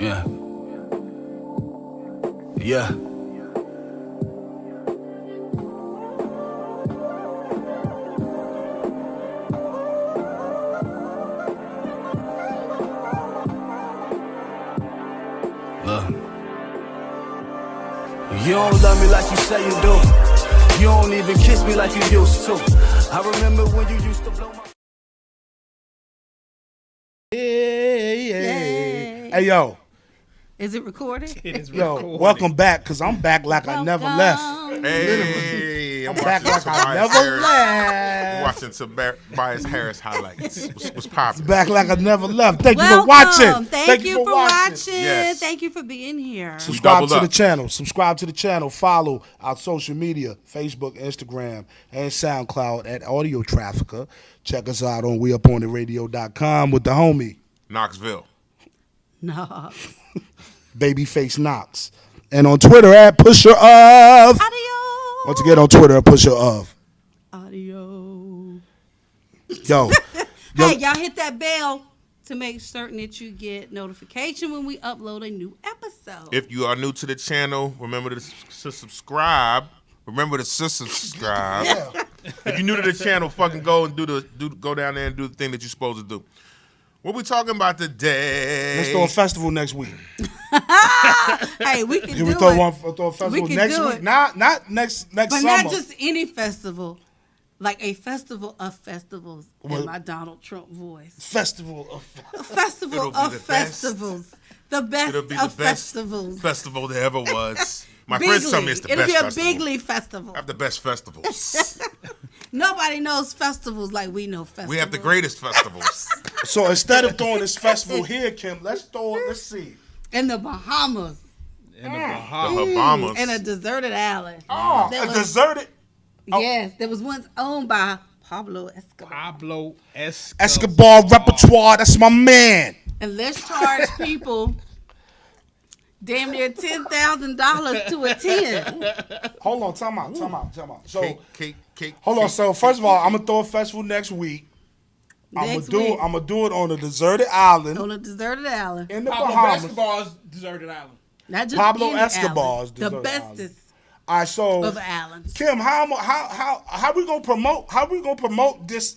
Yeah. Yeah. Look. You don't love me like you say you do. You don't even kiss me like you used to. I remember when you used to blow my... Hey, yo. Is it recorded? It is Yo, recorded. welcome back, because I'm back like I never left. Hey, I'm I'm back watching like I Tobias never Harris. left. Watching Tobias Harris highlights. What's popping? Back like I never left. Thank you for Welcome. watching. Thank you for watching. Yes. Thank you for being here. Subscribe doubled to the up. channel. Subscribe to the channel. Follow our social media, Facebook, Instagram, and SoundCloud at Audio Trafficker. Check us out on WeUpOnTheRadio.com with the homie, Knoxville. No. Babyface Knox. And on Twitter at Pusher of. Audio. Once again on Twitter at Pusher of. Audio. Yo. Hey, y'all hit that bell to make certain that you get notification when we upload a new episode. If you are new to the channel, remember to subscribe. Remember to subscribe. Yeah. If you're new to the channel, fucking go and go down there and do the thing that you're supposed to do. What we talking about today? Let's throw a festival next week. Hey, we can Can do we it. throw a festival We can next do week? it. Not next But summer. not just any festival. Like a festival of festivals Well- in my Donald Trump voice. festival of A festival It'll be of the best. festivals. The best It'll be of the best festivals. festival there ever was. My friends tell me it's the It'll best be a festival. bigly festival. I have the best festivals. Nobody knows festivals like we know festivals. We have the greatest festivals. So instead of throwing this festival here, Kim, let's throw it. Let's see. In the Bahamas. In the The Bahamas. Bahamas. In a deserted island. Oh, That a was- deserted Yes, that was once owned by Pablo Escobar. Pablo Escobar repertoire. That's my man. And let's charge people damn near $10,000 to attend. Hold on, time out. So Cake. hold on. So first of all, I'm gonna throw a festival next week. I'm Next gonna week. do it on a deserted island On a deserted island. in the Pablo Bahamas. Escobar's deserted island. Not just Pablo any Escobar's island, the deserted bestest All right, so of islands. Kim, how we gonna promote this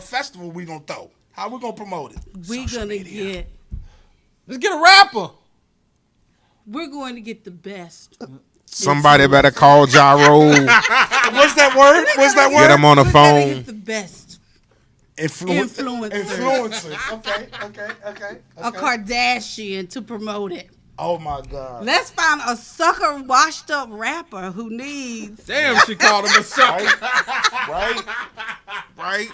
festival we gonna throw? How we gonna promote it? We're Let's get a rapper. going to get the best. Somebody better call Ja Rule. What's that word? Get him on the We're gonna phone. get the best. Influencer. Okay. A Kardashian to promote it. Oh my God. Let's find a sucker washed up rapper who needs Damn, she called him a sucker. Right?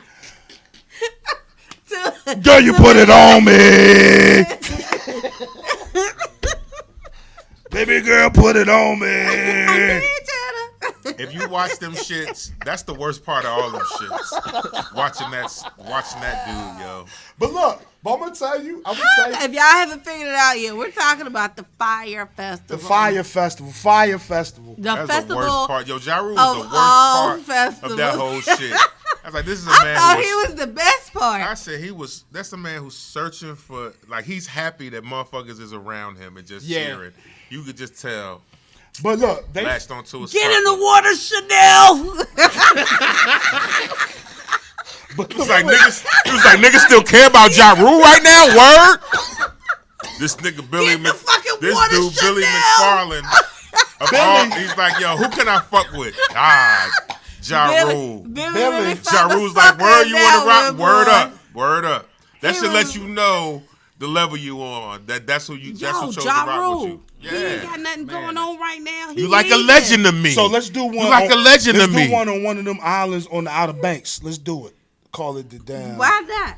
to Girl, you put it on me. Baby girl, put it on me. If you watch them shits, that's the worst part of all them shits. Watching that dude, yo. But look, I'm gonna tell you, If y'all haven't figured it out yet, we're talking about the Fyre Festival. the Fyre Festival. The That's festival. the worst part. Yo, Ja Rule of was the worst all part festivals. of that whole shit. I was like, this is a I man thought who he was the best part. I said that's a man who's searching for, like, he's happy that motherfuckers is around him and just cheering. You could just tell. But look, they Latched onto his Get in the fucking- water, Chanel. He was like, niggas still care about Ja Rule right now? Word? This nigga Billy Get the fucking this water, dude Billy Chanel. McFarlane. He's like, yo, who can I fuck with? Ja Rule. Billy Billy. really Ja found a Rule's like, sucker word, in you that want to rock? one, boy. Word up. That He should let was- you know the level you on. That's who chose to Ja rock Rule. with you. He ain't got nothing going on right now. He You like a needs legend it. to me. So let's do one. You like a legend to let's me. do one on one of them islands on the Outer Banks. Let's do it. Call it the damn. Why not?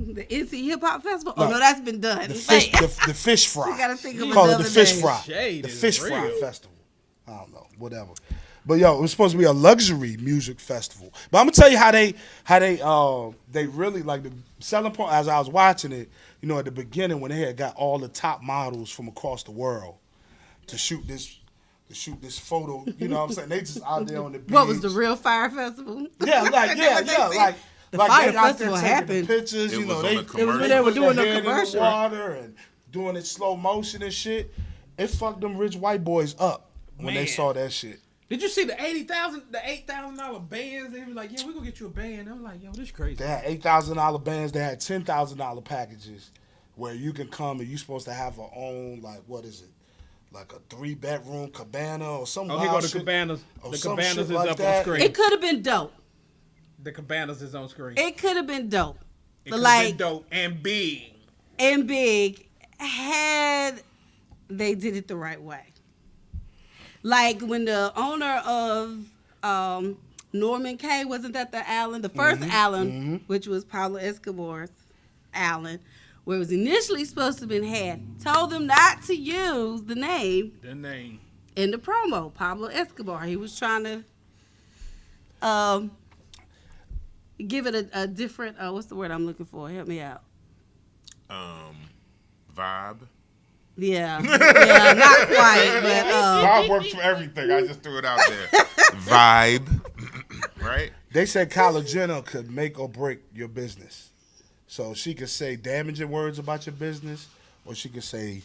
The NC Hip Hop Festival? Oh, No. no, that's been done. The fish, the fish fry. We gotta think of Call it the another fish name. fry. Shade The is fish fry real. festival. I don't know, whatever. But yo, it was supposed to be a luxury music festival. But I'm gonna tell you how they really like the selling point. As I was watching it, you know, at the beginning when they had got all the top models from across the world to shoot this photo. You know what I'm saying? They just out there on the beach. What was the real Fyre Festival? Yeah, like The like Fyre they out there Festival taking happened. the pictures. It You was know, on they the It was when they were put doing their the head in commercial. water and doing it slow motion and shit. It fucked them rich white boys up when they Man. saw that shit. Did you see the $8,000 bands? They were like, yeah, we gonna get you a band. I was like, yo, this is crazy. They had $8,000 bands. They had $10,000 packages where you can come and you supposed to have a own, like, what is it? Like a 3-bedroom cabana or some Oh, wild here go the shit. cabanas. Or The some cabanas shit is like up that. on screen. It could have been dope. The cabanas is on screen. It could have been dope. It But could've like been dope and big. and big had they did it the right way. Like when the owner of Norman K, wasn't that the Allen? The first Allen, which was Pablo Escobar's Allen, where it was initially supposed to have been had, told them not to use the name The name. in the promo, Pablo Escobar. He was trying to give it a different, what's the word I'm looking for? Help me out. Vibe. Yeah, not quite, but Vibe works for everything. I just threw it out there. Vibe. Right? They said Kylie Jenner could make or break your business. So she could say damaging words about your business, or she could say,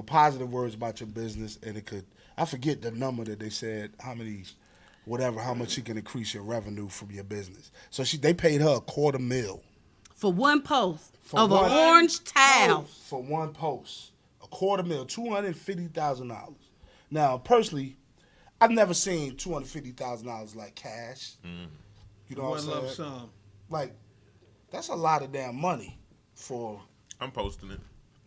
positive words about your business, and it could, I forget the number that they said, how much you can increase your revenue from your business. So they paid her $250,000 for one post For of one an orange towel. for one post. $250,000, $250,000. Now, personally, I've never seen $250,000 like cash. You know what I'm One lump saying? sum. Like, that's a lot of damn money for. I'm posting it.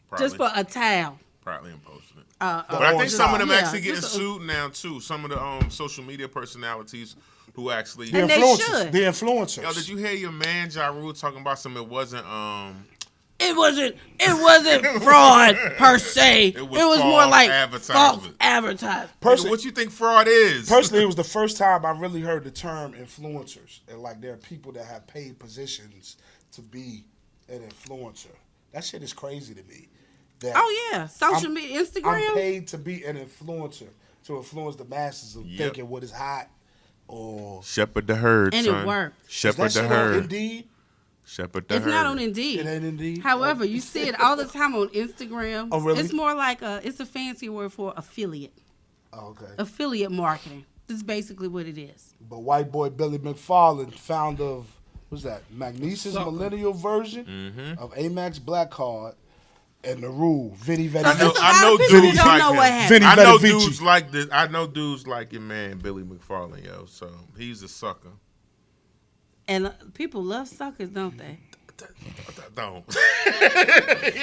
Probably. Just for a towel. Probably I'm posting it. The But I think orange some of them Yeah, actually getting just sued now too. Some of the social media personalities who actually. And they influencers. should. The influencers. Yo, did you hear your man Ja Rule talking about something? It wasn't It wasn't fraud per se. It It was was more false like advertisement. false advertisement. Personally, what you think fraud is? personally, it was the first time I really heard the term influencers. And like, there are people that have paid positions to be an influencer. That shit is crazy to me. That Oh yeah, social I'm- media, I'm Instagram. paid to be an influencer, to influence the masses of Yep. thinking what is hot or. Shepherd the herd, And it son. worked. Is Shepherd that the shit on herd. Indeed? Shepherd the It's herd. not on Indeed. It ain't Indeed? However, you see it all the time on Instagram. Oh, really? It's more like it's a fancy word for affiliate. Oh, okay. Affiliate marketing. This is basically what it is. But white boy Billy McFarland, founder of, what's that, Magnesis Sucker. Millennial version of Amex Black Card, and the rule, Vinny Vetti. I know, It's a I lot know of people dudes don't like know him. what happened. Vinny I know Vetti. dudes like this. I know dudes like your man Billy McFarland, yo. So he's a sucker. And people love suckers, don't they? Don't.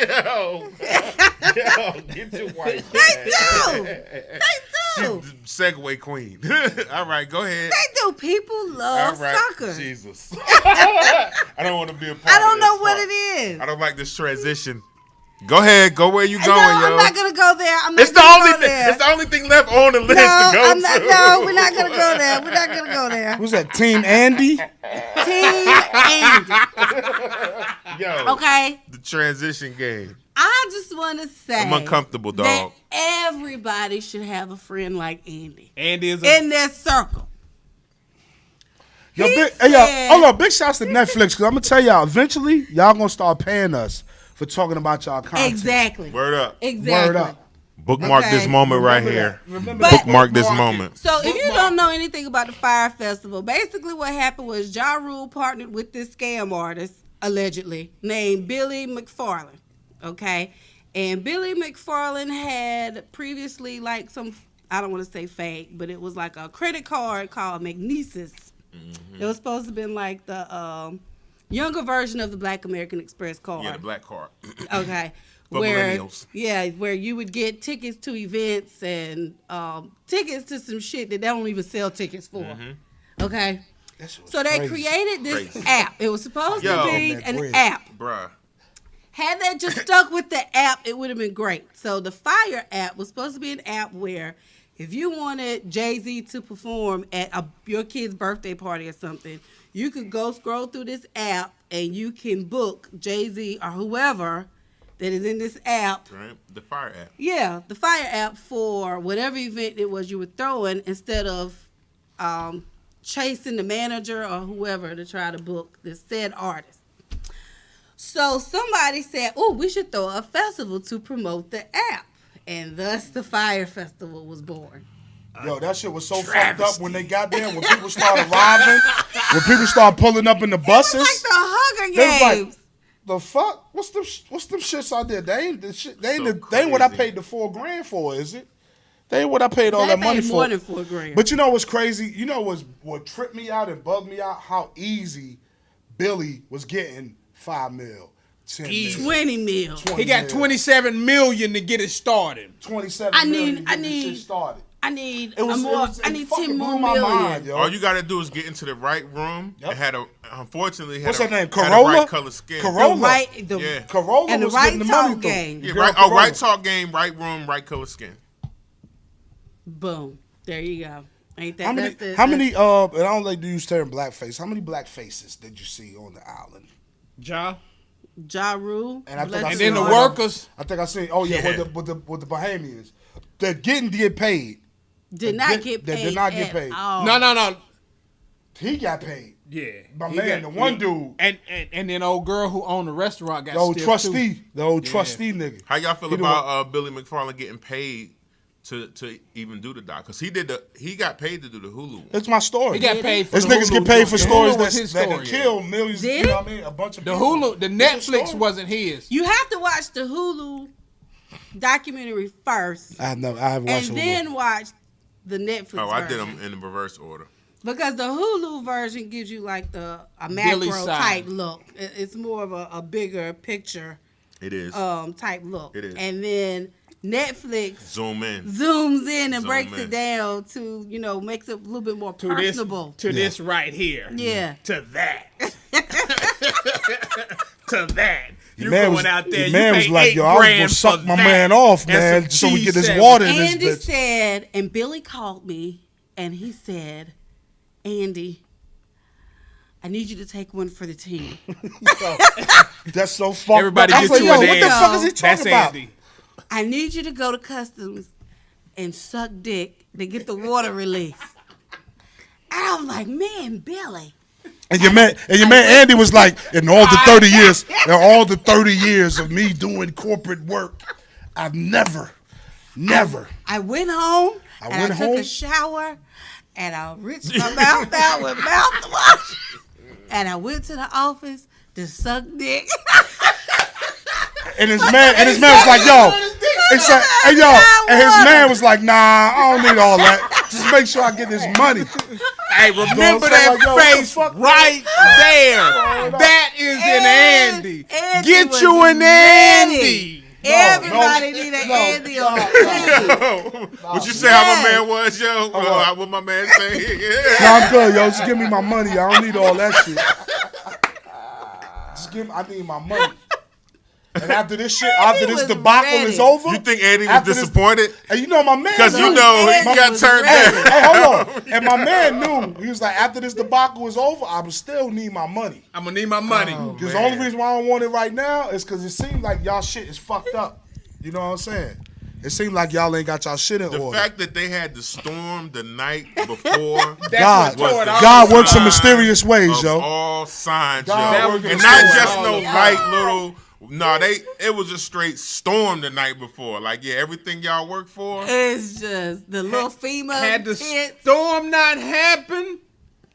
yo, get your wife. They do. They do. Segway queen. All right, go ahead. They do. People All love right, suckers. Jesus. I don't want to be a part I don't of know this what part. it is. I don't like this transition. Go ahead, go where you No, going, yo. I'm not gonna go there. I'm not It's the gonna only go thing. there. It's the only thing left on the list No, to go I'm not. to. No, we're not gonna go there. We're not gonna go there. Who's that, Team Andy? Team Andy. Yo, Okay. the transition game. I just want to say I'm uncomfortable, dog. that everybody should have a friend like Andy Andy is a in their circle. Yo, He hey, said- yo, hold on, big shouts to Netflix, because I'm going to tell y'all, eventually, y'all going to start paying us for talking about y'all content. Exactly. Word up. Exactly. Word up. Bookmark Okay. this moment right Remember here. that. Remember But- that. Bookmark this Bookmark it. moment. So if you don't know anything about the Fyre Festival, basically what happened was Ja Rule partnered with this scam artist, allegedly, named Billy McFarland. Okay? And Billy McFarland had previously like some, I don't want to say fake, but it was like a credit card called Magnesis. It was supposed to have been like the younger version of the Black American Express card. Yeah, the black card. Okay. For millennials. Where you would get tickets to events and tickets to some shit that they don't even sell tickets for. Okay. That shit was So they crazy. created this Crazy. app. It was supposed Yo. to be That an bread. app. Bruh. Had they just stuck with the app, it would have been great. So the Fyre app was supposed to be an app where if you wanted Jay-Z to perform at your kid's birthday party or something, you could go scroll through this app and you can book Jay-Z or whoever that is in this app. Right? The Fire app. Yeah, the Fyre app for whatever event it was you were throwing instead of chasing the manager or whoever to try to book this said artist. So somebody said, "Oh, we should throw a festival to promote the app," and thus the Fyre Festival was born. Yo, that shit was so fucked up when they got there. When people started arriving, when people started pulling up in the buses, It was like the Hunger they was like, Games. the fuck? What's them shits out there? They ain't the shit. They ain't, So they ain't what I crazy. paid the $4,000 for, is it? They ain't what I paid all They that money paid for. more than $4,000. But you know what's crazy? You know what tripped me out and bugged me out? How easy Billy was getting $5 mil, 10 Easy. mil, 20 mil. 20 He got mil, 27 million to get it started. 27 I million need- to I get this need- shit started. I need It was, a more. it was, I it need fucking 10 more blew my million. mind, yo. All you gotta do is get into the right room. Yep. It had unfortunately had What's a, her name? had Corolla? a right color skin. Corolla. The right, the, Yeah. Corolla and the was right getting the money talk through. game. Yeah, Girl, right. Corolla. Right talk game, right room, right color skin. Boom. There you go. Ain't that? How many? that's the, How many? And I don't like to use the term blackface. How many black faces did you see on the island? Ja. Ja Rule. And I think bless I And his then the seen heart. workers. I think I seen. Oh yeah, Yeah. with the Bahamians, they're getting paid. did not get They paid. did not get at paid. all. No. He got paid. Yeah. My He man, the one dude, And then old girl who owned the restaurant got the old stiffed, trustee, too. the old trustee nigga. How y'all feel He the about Billy McFarland getting paid to even do the doc? Because he got paid to do the Hulu one. It's my story. He got Did paid for This the niggas Hulu get paid for joint. The stories Hulu was his that story, kill millions. Did you know it? what I mean? A bunch of The people. Hulu, the It's a Netflix story. wasn't his. You have to watch the Hulu documentary first, I haven't watched and Hulu. then watch the Netflix Oh, I version. did them in the reverse order. Because the Hulu version gives you like a Billy macro side. type look. It's more of a bigger picture It is. type look. It is. And then Netflix Zoom in. zooms in and Zoom breaks in. it down to, makes it a little bit more To personable. this right here. Yeah. To that. To that. You man going was- out there, the you man pay was like, $8 yo, I was gonna grand suck for my that man off, and man, some so we get this cheese water in sandwich. this Andy bitch. said, and Billy called me, and he said, Andy, I need you to take one for the team. That's so fucked Everybody up. I get was you like, an yo, what the Andy. fuck is he talking That's about? Andy. I need you to go to Customs and suck dick to get the water released. And I was like, man, Billy. And your man Andy was like, in all the 30 years of me doing corporate work, I've never. I went home I and went I took home? a shower and I rinsed my mouth out with mouthwash. And I went to the office to suck dick. And his man was like, yo, it's like, hey, yo, and his man was like, nah, I don't need all that. Just make sure I get this money. Hey, remember So that I'm like, yo, what the face fuck? right there. That is an Andy. Andy Get was you an ready. Andy. Everybody need an Andy on the team. What you say how my Yes. man was, yo? What my man say? No, I'm good, yo. Just give me my money. I don't need all that shit. I need my money. And after this was debacle ready. is over, You think Andy was After this- disappointed? and you know my man, Because you knew. know he Andy got was turned ready. down. Hey, hold on. And my man knew. He was like, after this debacle was over, I would still need my money. I'm going to need my money. Because the only reason why I don't want it right now is because it seems like y'all shit is fucked up. You know what I'm saying? It seems like y'all ain't got y'all shit in The order. fact that they had to storm the night before God, what tore it all God works in sign mysterious ways, of yo. all signs, God yo. works in And not mysterious just no ways. light little. No, it was a straight storm the night before. Like, yeah, everything y'all work for. It's just the little FEMA Had the tents. storm not happen,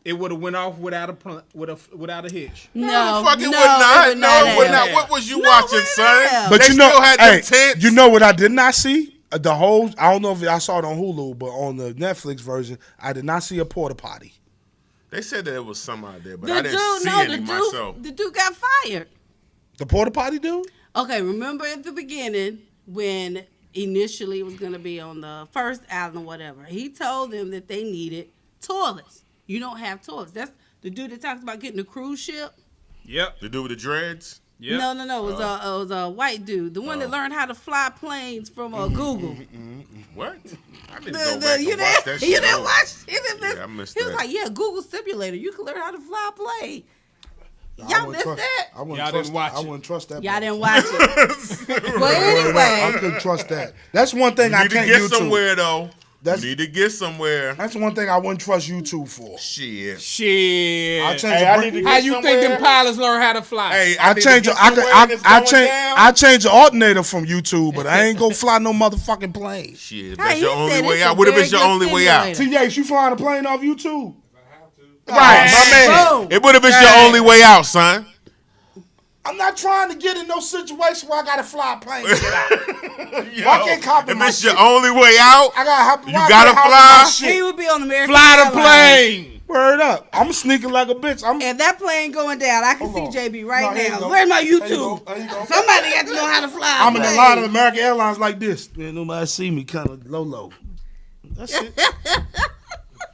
it would have went off without a hitch. No, fuck it no, would not. it would No, it would have. not. What was you No, watching, it son? wouldn't have. But They you know, still had hey, them tents. you know what I did not see? The whole, I don't know if I saw it on Hulu, but on the Netflix version, I did not see a porta potty. They said that it was some out there, but The I didn't dude, see no, any myself. the dude got fired. The porta potty dude? Okay, remember at the beginning when initially it was going to be on the first island or whatever, he told them that they needed toilets. You don't have toilets. That's the dude that talks about getting a cruise ship. Yep. The dude with the dreads? Yep. No. It was a white dude, the one that learned how to fly planes from Google. What? I need to go back You and watch that shit. didn't over. watch it? Yeah, I missed He was that. like, yeah, Google Simulator. You can learn how to fly a plane. I Y'all wouldn't missed trust- that? I wouldn't Y'all trust didn't watch I it. wouldn't trust that. Y'all motherfucker. didn't watch it. But I anyway, couldn't trust that. That's one thing You I need to can't get do somewhere, though. You need to get somewhere. That's one thing I wouldn't trust YouTube for. Shit. I change How you think them pilots learn how to fly? Hey, I change the alternator from YouTube, but I ain't gonna fly no motherfucking plane. Shit, Hey, that's he your said only it's way a out. What if very it's your good only way out? simulator. TH, you flying a plane off YouTube? Right, my man. Boom. It would have been your only way out, son. I'm not trying to get in no situation where I gotta fly a plane to get out. Yo, I can't copy if my it's your shit. only way out, I gotta hop. You gotta fly? He would be on American Fly the Airlines. plane. Word up. I'm sneaking like a bitch. If that plane going down, I can Hold see on. JB right No, here you now. go. Where's my There you YouTube? go. There you go. Somebody got to know how to fly. I'm in a lot of American Airlines like this. Man, nobody see me kind of low. That's it.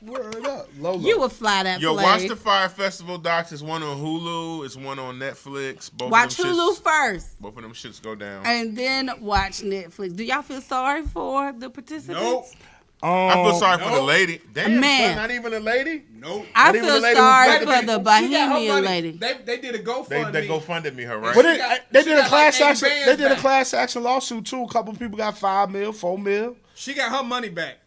Word up. Low. You would fly that yo, plane. watch the Fyre Festival docs. It's one on Hulu. It's one on Netflix. Both Watch of them Hulu shits, first, Both of them shits go down. and then watch Netflix. Do y'all feel sorry for the participants? Nope. I feel sorry for the Nope. lady. Damn, Man. son, not even a lady. Nope. I Not even feel the lady sorry who- for the She got her Bohemian money. lady. They did a They GoFundMe. GoFunded me her, right? But She got- they she did a got class like 80 action. bands They did a back. class action lawsuit too. A couple people got $5 million, $4 million. She got her money back.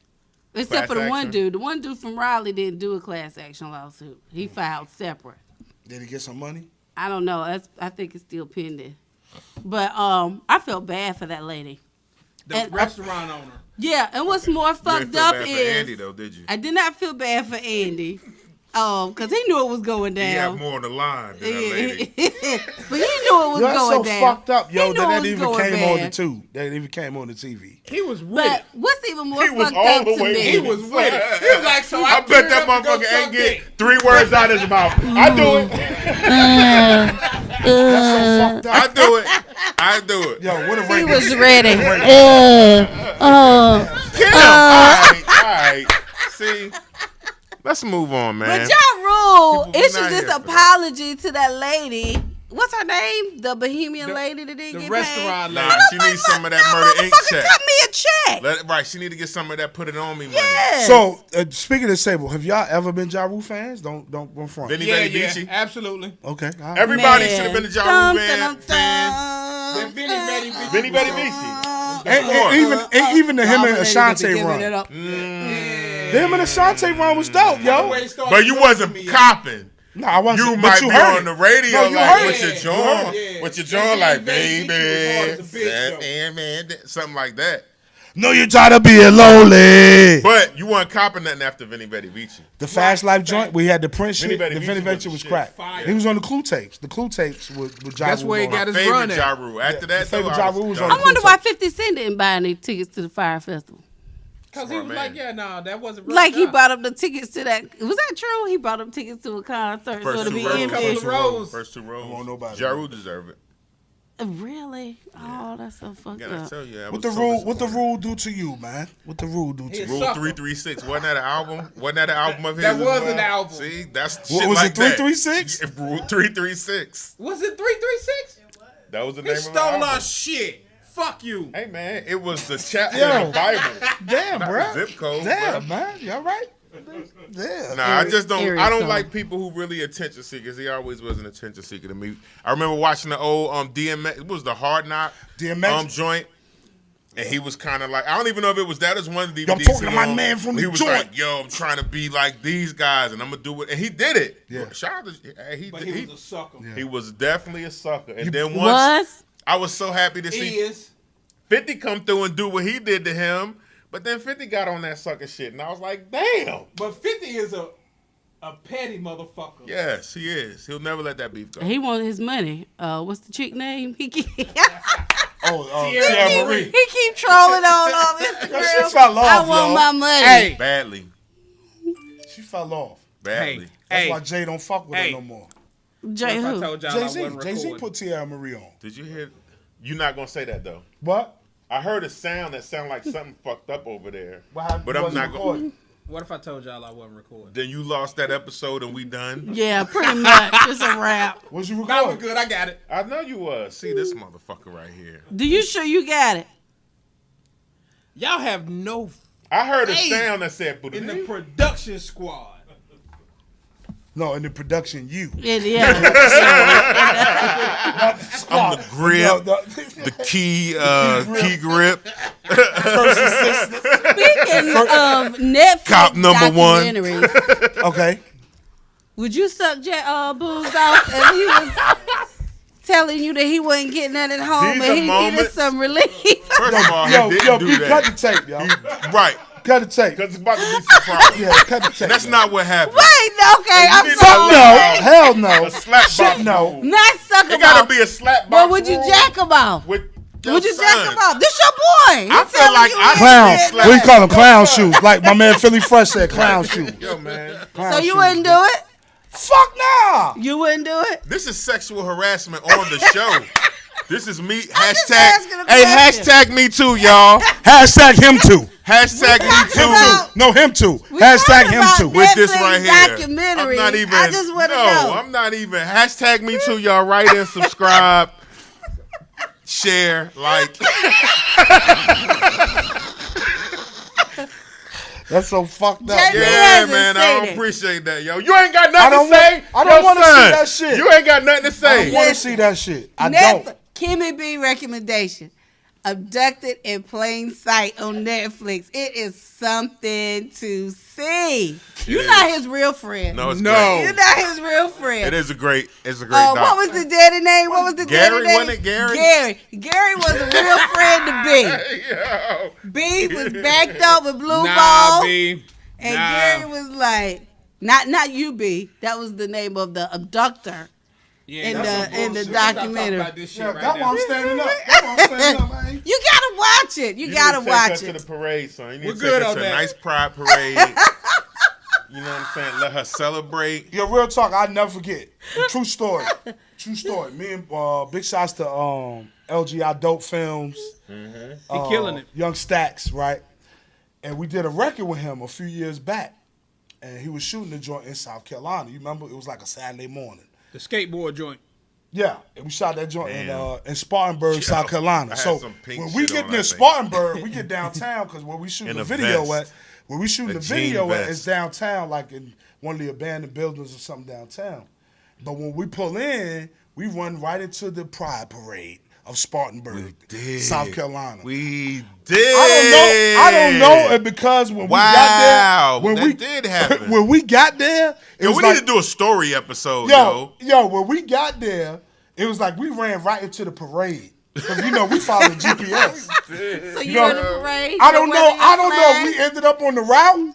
Except for the Class one action. dude. The one dude from Raleigh didn't do a class action lawsuit. He filed separate. Did he get some money? I don't know. I think it's still pending. But I felt bad for that lady. The And- restaurant owner. Yeah, and what's more You didn't fucked feel up bad for is Andy though, did you? I did not feel bad for Andy. Because he knew it was going He had down. more on the line than that lady. But he knew it was That's going so down. fucked up, He yo. knew That it was even going came on the bad. tube. That even came on the TV. He was with But it. what's even more He was fucked all up the to way me? He was with it. He was like, so I bet cleared that up to go motherfucker ain't suck get dick. 3 words out of his mouth. I do it. That's so fucked I up. do it. I do it. Yo, what a He rape. was ready. Kill him. All right. See, let's move on, man. But y'all rule People be issues not this here for apology to that lady. What's her name? The Bohemian lady that didn't The get restaurant paid? Nah, lady. she needs some of that Now, Murder Inc. motherfucker, check. cut me a check. Right, she need to get some of that Put It On Me money. Yes. So, speaking of Sable, have y'all ever been Ja Rule fans? Don't front. Vinny Yeah, Betty yeah, Vici. absolutely. Okay. all right. Everybody Man. should have been a Ja Dum, Rule dum, fan. Then Vinny Betty Vici. Vinny Betty was Vici. And even the him and Ashanti run. Mm. Them and Ashanti run was dope, yo. But you wasn't copping. No, I wasn't. You but might you be heard on the it. radio No, you like heard with it. your You jaw, heard it. with your Yeah, jaw like Vinny baby, Vici was hard as a bitch, that though. man, something like that. No, you try to be lonely. But you weren't copping nothing after Vinny Betty Vici. The Fast Life joint, we had the Prince Vinny shit. Betty The Vici Vinny was Betty the was shit. crack. Fire. He was on the Clue tapes. The Clue tapes with Ja That's Rule where he on got it. his Favorite run at. Ja Rule. After that, favorite though, Ja I was Rule was done. on I wonder why 50 Cent didn't buy any tickets to the Fyre Festival. Because he Smart was man. like, yeah, no, that wasn't right. Like he bought up the tickets to that. Was that true? He bought up tickets to a concert First so to two be rows. empty. Couple of rows. First 2 rows. want nobody. Ja Rule deserve it. Really? Oh, that's so fucked Gotta up. tell you, I What was the so rule? What the disappointed. rule do to you, man? What the rule do to He you? a Rule sucker. 336. Wasn't that an album? Wasn't that an album of his? That as was well? an album. See, that's What shit was like it? 336? that. Yeah, Rule 336. Was it 336? That was the He name of the stole album. our shit. Fuck you. Hey man, it was the chapter Yo. in the Bible. Damn, Not bro. the zip code, Damn, bruh. man. You all right? Damn. Nah, I just don't. Area I don't code. like people who really attention seekers. He always was an attention seeker to me. I remember watching the old DMX. It was the Hard Knock DMX? joint, and he was kind of like, I don't even know if it was that. It was one of the Yo, I'm DVDs. talking to he my on. man from the He was joint. like, "Yo, I'm trying to be like these guys, and I'm gonna do it." And he did it. Yeah. Shout out to he. But did- he was a sucker. he was definitely a sucker. And You then once Was? I was so happy to He see is. 50 come through and do what he did to him. But then 50 got on that sucker shit, and I was like, damn. But 50 is a petty motherfucker. Yes, he is. He'll never let that beef go. He wanted his money. What's the chick name? He keep, Tierra Marie. he keep trolling on That Instagram. shit fell off, I want yo. my money. Hey, Badly. She fell off. Badly. That's hey, why Jay don't fuck with Hey. her no more. Jay if I who? told y'all I Jay-Z. wasn't Jay-Z recording. put Tierra Marie on. Did you hear? You're not going to say that, though. What? I heard a sound that sounded like something fucked up over there. What happened? But I'm Wasn't not going recording. What if I told y'all I wasn't recording? Then you lost that episode and we done? Yeah, pretty much. It's a wrap. Was you That was recording? good. I got it. I know you was. See this motherfucker right here. Do you sure you got it? Y'all have no I heard a Hey, sound that said, in the production squad. No, in the production, you. Yeah. I'm the grip, the key grip. First assistant. Speaking of Netflix Cop number one. documentaries, Okay. would you suck Boo's off if he was telling you that he wasn't getting that at home These and are he needed moments- some relief? First of all, Yo, he didn't yo, do B, that. cut the tape, yo. Right. Cut the tape. Because it's about to be some problems. Yeah, cut the tape. That's yo. not what happened. Wait, okay, I'm need to Fuck sorry. no. Hell no. A slap Shit, box no. rule. Not suck It him gotta off. be a slap box. But would you rule jack him off? with your Would you son. jack him off? This your boy. He I feel telling like you I- he Clown. did What do you that. call them? Clown shoes. Like my man Philly Fresh said, clown shoes. Yo, man. Clown So you shoes. wouldn't do it? Fuck nah. You wouldn't do it? This is sexual harassment on the show. This is me. just Hashtag. asking a Hey, question. hashtag me too, y'all. Hashtag him too. Hashtag me talking too. about- No, him too. We Hashtag talking him about too. With this Netflix right here. documentary. I'm not even. I just want to no, know. I'm not even. Hashtag me too, y'all. Write in, subscribe, share, like. That's so fucked up. Jamie yo. Yeah, hasn't man. I seen don't it. appreciate that, yo. You ain't got nothing don't to say. want- I don't Yo, wanna see son, that shit. You ain't got nothing to I say. don't want to see that shit. I Netflix, don't. Kimmy B recommendation. Abducted in Plain Sight on Netflix. It is something to see. You're not his real friend. No, it's No. great. You're not his real friend. It is a great. It's a great. What doc. was the daddy name? What was the Gary, daddy name? wasn't it Gary? Gary was a real friend to B. Yo. B was backed up with blue Nah, balls. B. And Nah. Gary was like, not you, B. That was the name of the abductor Yeah, in that's some the bullshit. Let's not talk documentary. about this shit Yeah, right that's now. why I'm standing up. That's why I'm standing up, man. You gotta watch it. You gotta need to watch take her to it. the parade, son. You need We're to good take her on to a that. nice pride parade. You know what I'm saying? Let her celebrate. Yo, real talk, I'll never forget. True story. True story. Me and big shots to LGI Dope Films. He killing it. Young Stacks, right? And we did a record with him a few years back. And he was shooting the joint in South Carolina. You remember? It was like a Saturday morning. The skateboard joint. Yeah, and we shot that joint Damn. in Spartanburg, Yo, South Carolina. I had So some pink when we shit get on, near I think. Spartanburg, we get downtown because where we shooting In the a video vest. at, where we shooting A the jean video at vest. is downtown, like in one of the abandoned buildings or something downtown. But when we pull in, we run right into the Pride Parade of Spartanburg, South Carolina. We did. I don't know, and because when we got there, that did happen. when we got there, it Yo, was we like, need to do a story episode, yo, when we got there, it was like we ran right into the parade. Because, you know, we followed GPS. So You you're know, in the parade. I you're don't know. wearing I don't know your if we ended up on the route,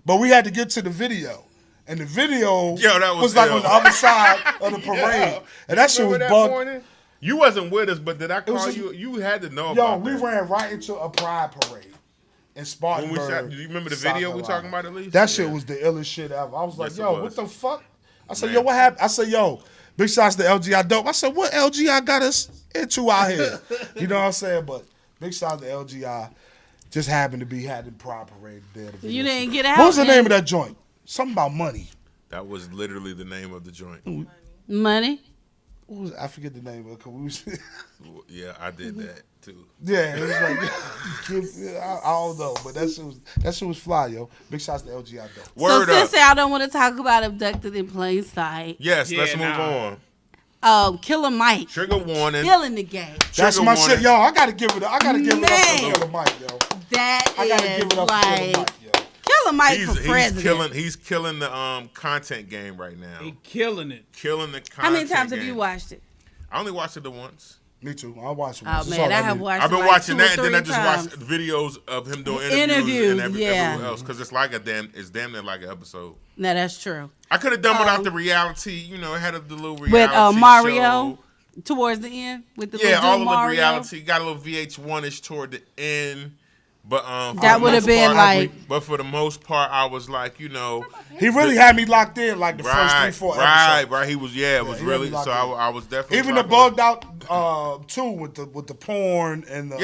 but we had to get to the video. And the video Yo, that was like ill. on the other side of the parade. And that shit was Remember that bugged. morning? You wasn't with us, but did I was call just- you? You had to know Yo, about we that. ran right into a Pride Parade in When Spartanburg. we shot, do you remember the South video we Carolina. talking about at least? That shit Yeah. was the illest shit ever. I was like, Yes, it yo, was. what the fuck? I said, Man. yo, what happened? I said, yo, big shots to LGI Dope. I said, what LGI got us into out here? You know what I'm saying? But big shots to LGI. Just happened to be had the Pride Parade there. You didn't get out. What was the man. name of that joint? Something about money. That was literally the name of the joint. Money. What was it? I forget the name of it. 'Cause we was, Yeah, I did that too. yeah, it was like I don't know, but that shit was fly, yo. Big shots to LGI Dope. Word so up. since y'all don't want to talk about abducted in plain sight, Yes, Yeah, let's move nah. on. Killer Mike Trigger warning. killing the game. That's Trigger my warning. shit, yo. I gotta give it. I gotta give it up Man. to Killer Mike, yo. That I gotta give is it up to Killer like Mike, yo. Killer Mike for president. He's killing the content game right now. He killing it. Killing the content How many times have game. you watched it? I only watched it the once. Me too. I watched it. Oh once. That's man, all I have need. watched. I've been it like watching 2 or that, and then I 3 just times. watched videos of him doing interviews Interviews, and yeah. everything else because it's like it's damn near like an episode. No, that's true. I could have done without the reality, you know, it had the little reality With Mario show. towards the end with the Yeah, little all dude of the Mario. reality got a little VH1ish toward the end, but for That the would have most been part, like- But for the most part, I was like, you know, He really had me locked in like the first 3-4 episodes. right. He was, it was he really. had me So locked in. I was definitely Even the rocking bugged out too with the porn and the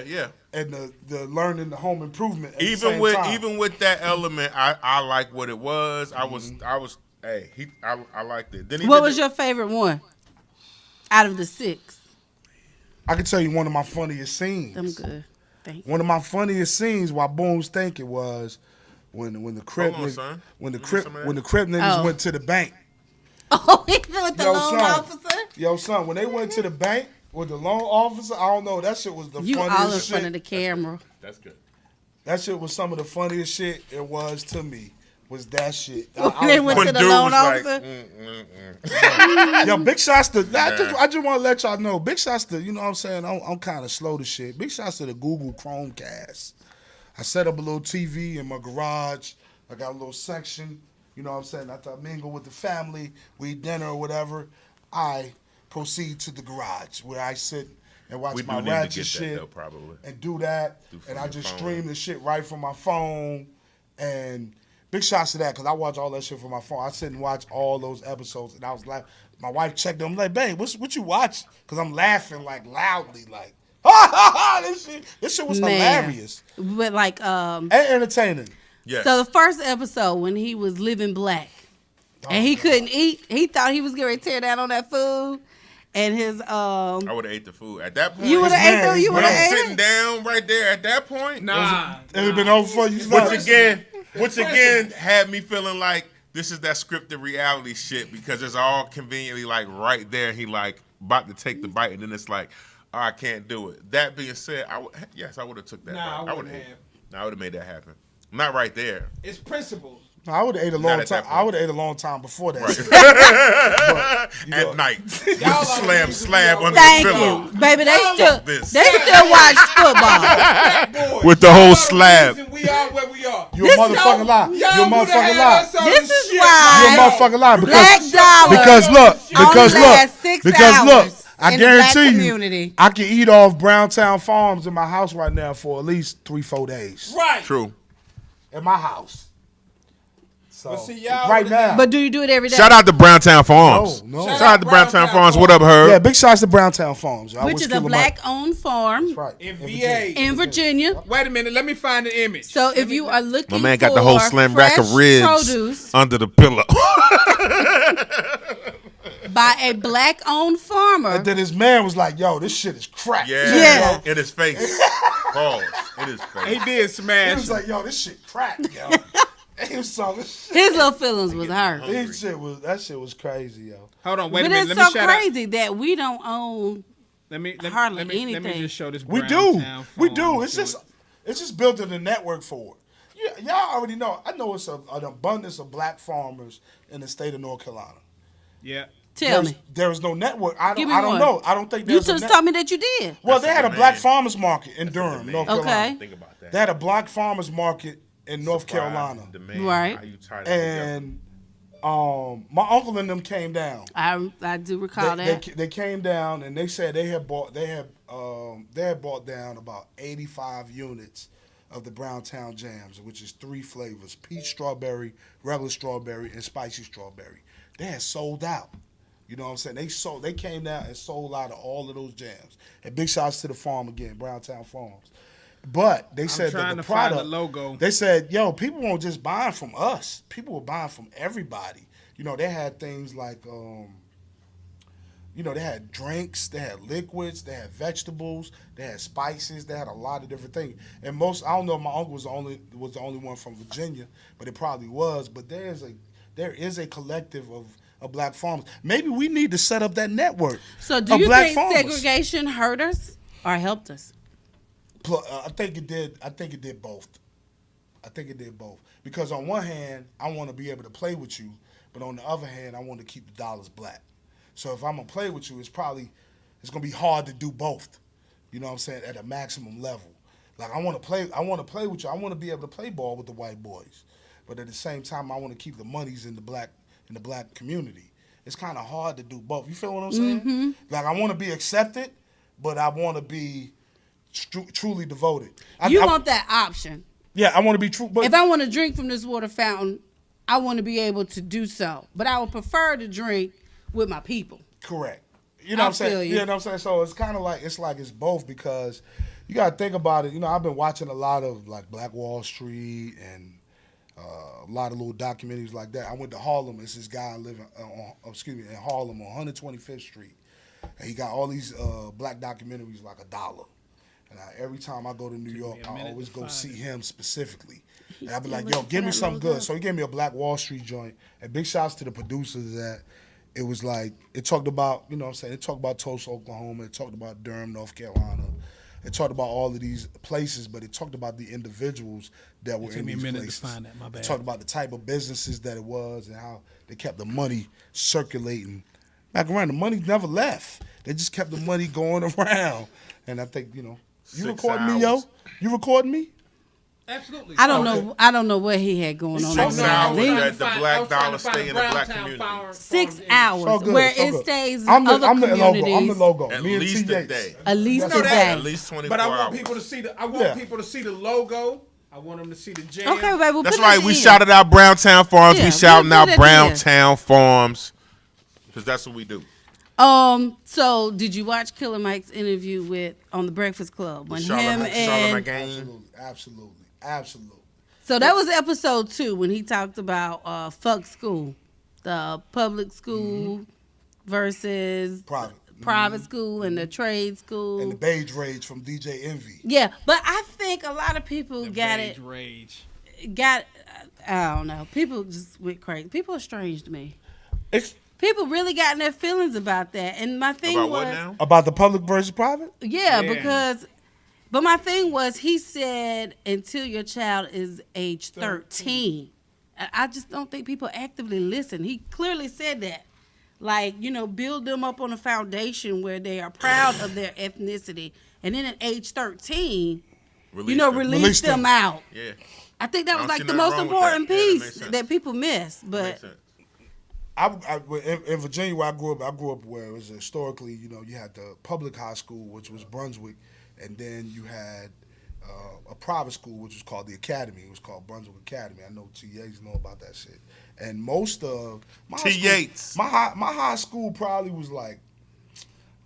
Yeah. and the learning the home improvement. At the same time. Even with that element, I like what it was. I was I liked it. Then he What did was the- your favorite one out of the 6? I can tell you one of my funniest scenes. I'm good. Thank you. One of my funniest scenes while Boom's thinking was when the Crip Hold on, niggas, son. when the Give me Crip some of when the that. Crip niggas Oh. went to the bank. Oh, he with the Yo, loan son. officer. Yo, son, when they went to the bank with the loan officer, I don't know, that shit was the You all in funniest front of shit. the camera. That's good. That shit was some of the funniest shit it was to me. Was that shit? When they went was to like, the Dude loan was like, officer. yo, big shots to. Nah. I just want to let y'all know. Big shots to. You know what I'm saying? I'm kind of slow to shit. Big shots to the Google Chromecast. I set up a little TV in my garage. I got a little section. You know what I'm saying? After I mingle with the family, we eat dinner or whatever, I proceed to the garage where I sit and watch We do my need to ratchet get that, shit though, probably. and do that. Do from And I your just phone. stream the shit right from my phone. And big shots to that because I watch all that shit from my phone. I sit and watch all those episodes, and I was like, my wife checked them. I'm like, babe, what you watch? Because I'm laughing like loudly, like, ha ha ha! This shit was Man. hilarious But like, and entertaining. Yes. so the first episode when he was living black and he couldn't eat, he thought he was going to tear down on that food, and his I would have ate the food at that point. you would have ate man, it. You his would When I'm have ate sitting it. down right there at that point. Nah. It had been over for you. Which again had me feeling like this is that scripted reality shit because it's all conveniently like right there. He like about to take the bite, and then it's like, oh, I can't do it. That being said, I would have took that. Nah, bite. I wouldn't have. I would have made that happen. Not right there. It's principles. I would have ate a Not long at time. that point. I would have ate a long time before that. Right. shit. But, you know, At night, with Y'all the like slab niggas under Thank the pillow. you, baby. They this. still watch football. Boys, With the whole y'all slab. reason we are where we are. You a motherfucking lie. You a motherfucking lie. This is why You a motherfucking lie. Black dollar Because look, because only lasts look, 6 because look, hours I in the black guarantee community. you, I can eat off Browntown Farms in my house right now for at least 3-4 days. Right. True. In my house. So But see, y'all right would've- now. But do you do it every day? Shout out to Browntown Farms. No. Shout out to Browntown Farms. What up, yeah, Herb? big shots to Browntown Farms. y'all. Which We'll is skill a 'em up. black-owned farm That's right. In Virginia. VA. in Virginia. Wait a minute. Let me find the image. So if you are looking My man got for the whole slam rack of fresh ribs produce under the pillow. by a black-owned farmer, And then his man was like, yo, this shit is crack. Yeah. In his face. Pause. In his he face. did He smash. was like, yo, this shit crack, yo. He was talking shit. his little feelings was hurt. That shit was crazy, yo. Hold on. Wait But a minute. it's Let me so shout out. crazy that we don't own. Hardly let me anything. just show this. We do. Browntown We phone do. to It's just building a network for it. Y'all already know. I know it's an abundance of black farmers in the state of North Carolina. Yeah. Tell me. There is no network. I Give don't me one. know. I don't think You there's a just net- told me that you did. Well, they had a That's black the farmers market in Durham, North Okay. Carolina. Think about that. They had a black farmers market in North Carolina. Right. How you tie that together. And my uncle and them came down. I do recall that. They came down and they said they had bought down about 85 units of the Browntown Jams, which is 3 flavors: peach strawberry, regular strawberry, and spicy strawberry. They had sold out. You know what I'm saying? They came down and sold out of all of those jams. And big shots to the farm again, Browntown Farms. But they said that trying the to find product, the logo. they said, yo, people weren't just buying from us. People were buying from everybody. You know, they had things like, they had drinks, they had liquids, they had vegetables, they had spices, they had a lot of different things. And I don't know if my uncle was the only one from Virginia, but it probably was. But there is a collective of black farmers. Maybe we need to set up that network. So do of you black think farmers. segregation hurt us or helped us? I think it did. I think it did both. Because on one hand, I want to be able to play with you, but on the other hand, I want to keep the dollars black. So if I'm gonna play with you, it's gonna be hard to do both. You know what I'm saying? At a maximum level. Like I want to play with you. I want to be able to play ball with the white boys, but at the same time, I want to keep the monies in the black community. It's kind of hard to do both. You feel what I'm saying? Mm-hmm. Like I want to be accepted, but I want to be truly devoted. I Want that option. Yeah, I want to be true. But If I want to drink from this water fountain, I want to be able to do so. But I would prefer to drink with my people. correct. You know what I'm saying? feel you. You know what I'm saying? So it's kind of like it's both because you got to think about it. You know, I've been watching a lot of like Black Wall Street and a lot of little documentaries like that. I went to Harlem. It's this guy living in Harlem on 125th Street. And he got all these black documentaries like $1. And every time I go to New York, me a I minute always to go find see it. him specifically. And I'd be still like, looking yo, for give me that something logo? good. So he gave me a Black Wall Street joint. And big shouts to the producers that it was like, it talked about, you know what I'm saying, it talked about Tulsa, Oklahoma. It talked about Durham, North Carolina. It talked about all of these places, but it talked about the individuals that were took in me a these minute to places. find that, my It bad. talked about the type of businesses that it was and how they kept the money circulating back around. The money never left. They just kept the money going around. And I think, you know, you 6 recording me, yo? hours. You recording me? Absolutely. I don't know. I don't know what he had going on. 6 over hours there. that the black dollar stay in the black community. 6 hours, So good, where so it good. stays in I'm the other communities. logo. I'm the logo. At Me and least T. a Yates. day. At least know a that. day. At least 24 But I want hours. people to see the. I want Yeah. people to see the logo. I want them to see the jam. Okay, baby. We'll That's put right. it We in. shouted out Browntown Farms. Yeah, We shouting we'll out put it in. Browntown Farms because that's what we do. So did you watch Killer Mike's interview on the Breakfast Club when him and? Absolutely. So that was episode 2 when he talked about fuck school, the public school versus Private. school and the trade school. And the beige rage from DJ Envy. Yeah, but I think a lot of people Rage. got I don't know. People just went crazy. People are strange to me. It's People really got in their feelings about that. And my thing About was what now? about the public versus private? Yeah, Yeah. because but my thing was he said until your child is age 13. I just don't think people actively listen. He clearly said that. Like, you know, build them up on a foundation where they are proud of their ethnicity. And then at age 13, release them out. Yeah. I think that I was don't like see the nothing most wrong with important that. Yeah, that piece makes sense. that people miss. But Makes sense. In Virginia, where I grew up where it was historically, you know, you had the public high school, which was Brunswick, and then you had a private school, which was called the Academy. It was called Brunswick Academy. I know T. Yates know about that shit. And most of my T. school- Yates. my high school probably was like,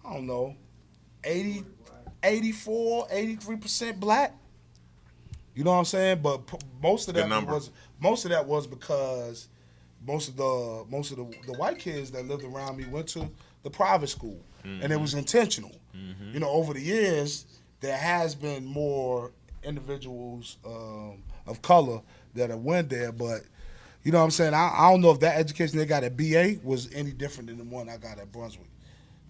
I don't know, 80, 84, 83% black. You know what I'm saying? But most of Good that number. was because most of the white kids that lived around me went to the private school, and it was intentional. You know, over the years there has been more individuals of color that have went there, but you know what I'm saying? I don't know if that education they got at BA was any different than the one I got at Brunswick.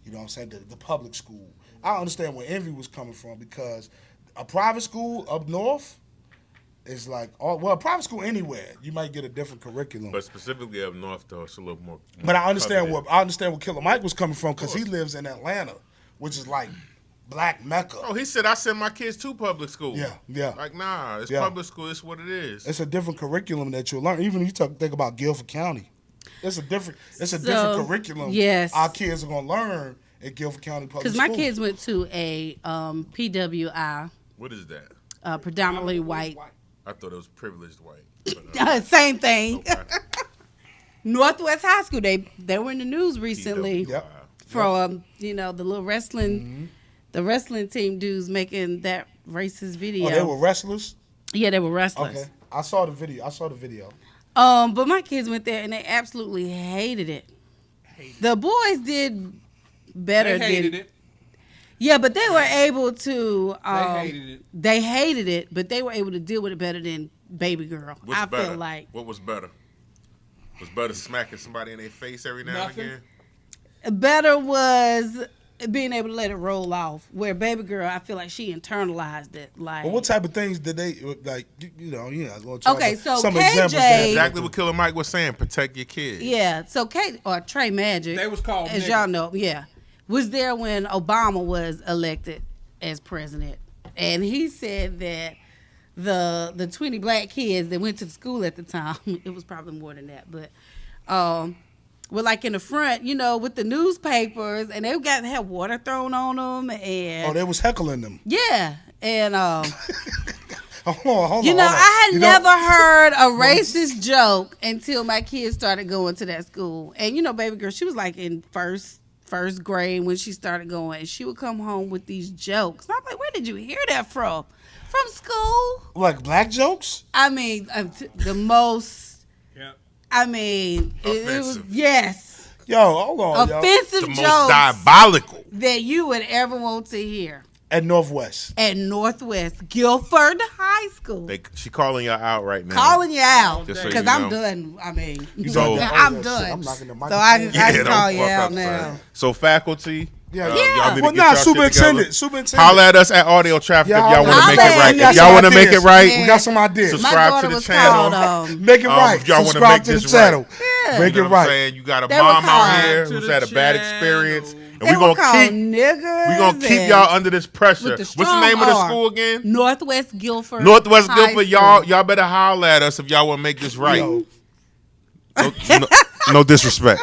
You know what I'm saying? The public school. I understand where Envy was coming from because a private school up north is like, a private school anywhere, you might get a different curriculum. But specifically up north, though, it's a little more. But I understand coveted. where Killer Mike was coming from because he lives in Atlanta, which is like black Mecca. Oh, he said I send my kids to public school. Yeah. Like, nah, it's Yeah. public school. It's what it is. It's a different curriculum that you'll learn. Even if you think about Guilford County, it's a different curriculum. Yes. Our kids are gonna learn at Guilford County Public because School. my kids went to a PWI, What is that? predominantly white. I thought it was privileged white. But, Same thing. okay. Northwest High School. They were in the news recently Yep. from the little wrestling, the wrestling team dudes making that racist video. Oh, they were wrestlers. Yeah, they were wrestlers. Okay, I saw the video. But my kids went there and they absolutely hated it. The boys did better. They hated it. Yeah, but they were able to. They hated it. They hated it, but they were able to deal with it better than Baby Girl. What's I better? feel like What was better? Was better smacking somebody in their face every now Nothing. and again? better was being able to let it roll off. Where Baby Girl, I feel like she internalized it. Like, But what type of things did they like? Okay, so some KJ examples there. Exactly what Killer Mike was saying. Protect your kids. Yeah, so Kate or Trey Magic, They was called as nigga. y'all know, was there when Obama was elected as president, and he said that the 20 black kids that went to the school at the time, it was probably more than that, but were like in the front, with the newspapers, and they had water thrown on them, and Oh, they was heckling them. yeah, and Hold on. I had never heard a racist joke until my kids started going to that school. And Baby Girl, she was like in first grade when she started going. And she would come home with these jokes. And I'm like, where did you hear that from? From school? Like black jokes. I mean, the most. Yep. I mean, it was Offensive. Yo, hold on, yo. offensive The most jokes diabolical. that you would ever want to hear. At Northwest. At Northwest Guilford High School. She calling y'all out right now. Calling you out Just so because you I'm know. done. I mean, So- I'm done. I'm knocking the mic. So I can don't call you fuck out up, now. son. So faculty. Yeah. Y'all need Well, to get nah, y'all shit superintendent. together. Superintendent. Holla at us at Audio Traffic if y'all want to holla make at it right. me. If y'all want to make it right, Yeah. We got some ideas. Subscribe My to daughter the was channel. called. Make it right. if y'all wanna Subscribe make to the this channel. right. Make You it know what I'm right. saying? You got a They were mom out called here to who's the had a bad channel. experience, and They we're were gonna called keep niggas. we gonna keep and- y'all under this pressure. with the What's the strong name of the R. school again? Northwest Guilford. Northwest High Guilford. School. Y'all better holler at us if y'all want to make this right. Yo. No disrespect.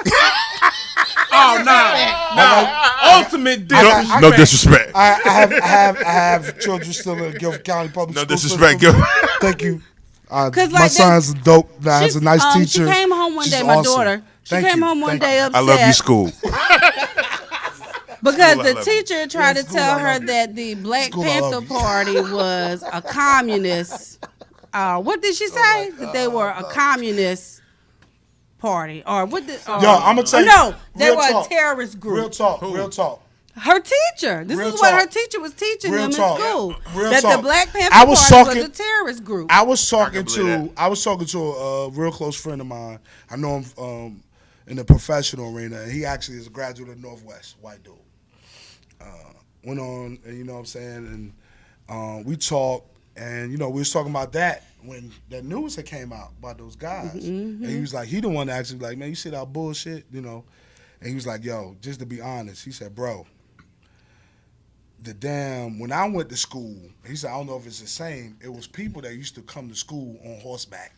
Oh, nah. Ultimate disrespect. No disrespect. I have children still in Guilford County Public No School disrespect, system. Guilford. Thank you. 'Cause, My like, son's dope. Nah, has a nice She teacher. came home one She's day, my awesome. daughter. She Thank came you. home one Thank day you. upset. I love you, school. Because School, I the love teacher tried to school, tell I her love you. that the Black School, I Panther love you. Party was a communist. What did she say? That they were a communist party, or what? Yo, I'm gonna tell you. No, they real were talk. a terrorist group. Real talk. Real talk. Her teacher. This Real is what talk. her teacher was teaching Real them talk. in school. Real that talk. the Black Panther I was Party talking- was a terrorist group. I was talking believe to a real close friend of mine. I know him in the professional arena, and he actually is a graduate of Northwest, white dude. Went on, and you know what I'm saying, and we talked, and you know we was talking about that when that news had came out about those guys, and he was like, he the one that actually like, man, you see that bullshit, you know, and he was like, yo, just to be honest, he said, bro, when I went to school, he said, I don't know if it's the same, it was people that used to come to school on horseback.